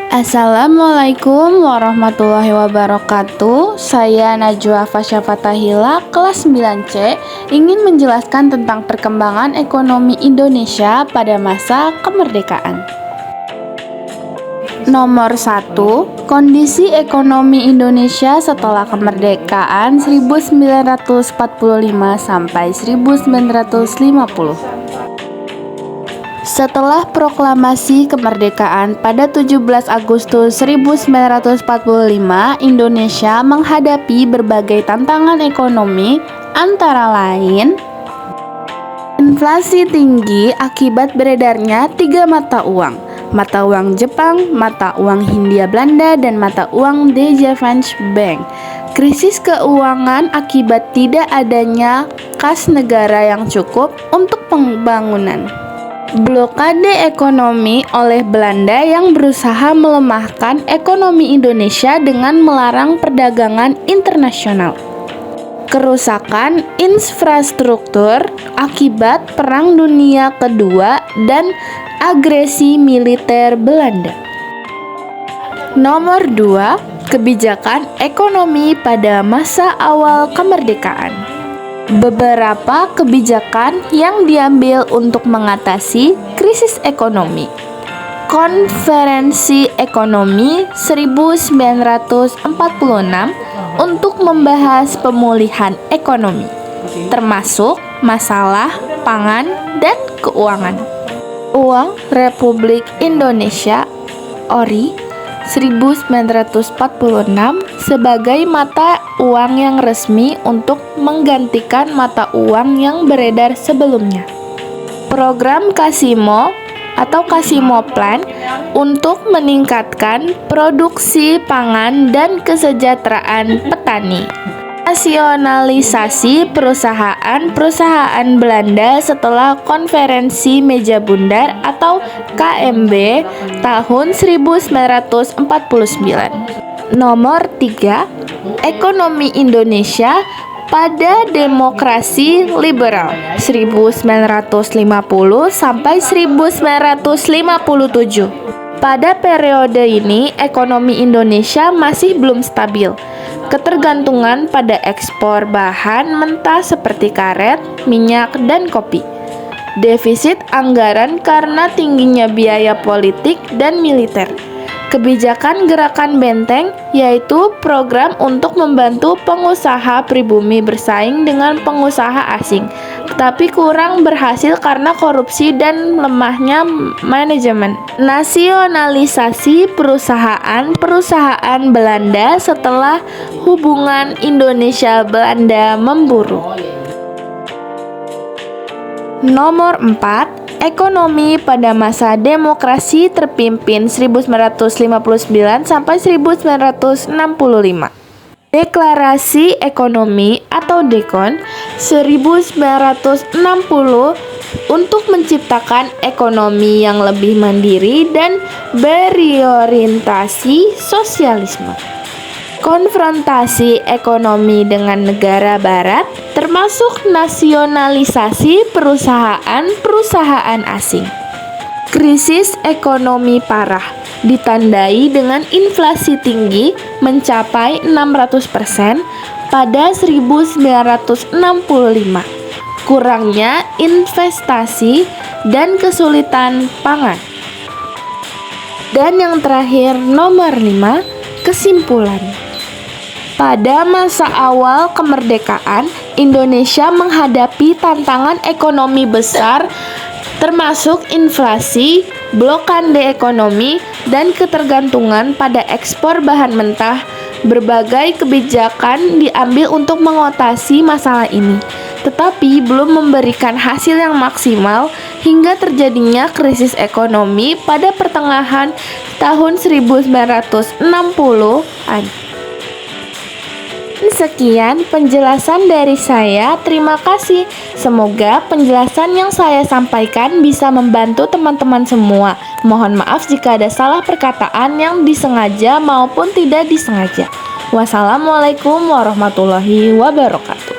Assalamualaikum warahmatullahi wabarakatuh. Saya Najwa Fasya Fatahila, kelas 9C, ingin menjelaskan tentang perkembangan ekonomi Indonesia pada masa kemerdekaan. Nomor 1, kondisi ekonomi Indonesia setelah kemerdekaan 1945 sampai 1950. Setelah proklamasi kemerdekaan pada 17 Agustus 1945, Indonesia menghadapi berbagai tantangan ekonomi, antara lain inflasi tinggi akibat beredarnya 3 mata uang Jepang, mata uang Hindia Belanda, dan mata uang Deutsche Bank. Krisis keuangan akibat tidak adanya kas negara yang cukup untuk pembangunan. Blokade ekonomi oleh Belanda yang berusaha melemahkan ekonomi Indonesia dengan melarang perdagangan internasional. Kerusakan infrastruktur akibat Perang Dunia Kedua dan agresi militer Belanda. Nomor 2, kebijakan ekonomi pada masa awal kemerdekaan. Beberapa kebijakan yang diambil untuk mengatasi krisis ekonomi. Konferensi Ekonomi 1946 untuk membahas pemulihan ekonomi, termasuk masalah pangan dan keuangan. Uang Republik Indonesia (ORI) 1946 sebagai mata uang yang resmi untuk menggantikan mata uang yang beredar sebelumnya. Program Kasimo atau Kasimo Plan untuk meningkatkan produksi pangan dan kesejahteraan petani. Nasionalisasi perusahaan Belanda setelah Konferensi Meja Bundar atau KMB tahun 1949. Nomor 3, ekonomi Indonesia pada demokrasi liberal 1950 sampai 1957. Pada periode ini, ekonomi Indonesia masih belum stabil. Ketergantungan pada ekspor bahan mentah seperti karet, minyak, dan kopi. Defisit anggaran karena tingginya biaya politik dan militer. Kebijakan Gerakan Benteng, yaitu program untuk membantu pengusaha pribumi bersaing dengan pengusaha asing, tetapi kurang berhasil karena korupsi dan lemahnya manajemen. Nasionalisasi perusahaan Belanda setelah hubungan Indonesia-Belanda memburuk. Nomor 4, ekonomi pada masa demokrasi terpimpin 1959 sampai 1965. Deklarasi Ekonomi atau DEKON 1960 untuk menciptakan ekonomi yang lebih mandiri dan berorientasi sosialisme. Konfrontasi ekonomi dengan negara barat, termasuk nasionalisasi perusahaan asing. Krisis ekonomi parah, ditandai dengan inflasi tinggi mencapai 600% pada 1965. Kurangnya investasi dan kesulitan pangan. Dan yang terakhir, nomor 5, kesimpulan. Pada masa awal kemerdekaan, Indonesia menghadapi tantangan ekonomi besar termasuk inflasi, blokade ekonomi, dan ketergantungan pada ekspor bahan mentah. Berbagai kebijakan diambil untuk mengatasi masalah ini, tetapi belum memberikan hasil yang maksimal hingga terjadinya krisis ekonomi pada pertengahan tahun 1960-an. Sekian penjelasan dari saya. Terima kasih. Semoga penjelasan yang saya sampaikan bisa membantu teman-teman semua. Mohon maaf jika ada salah perkataan yang disengaja maupun tidak disengaja. Wassalamualaikum warahmatullahi wabarakatuh.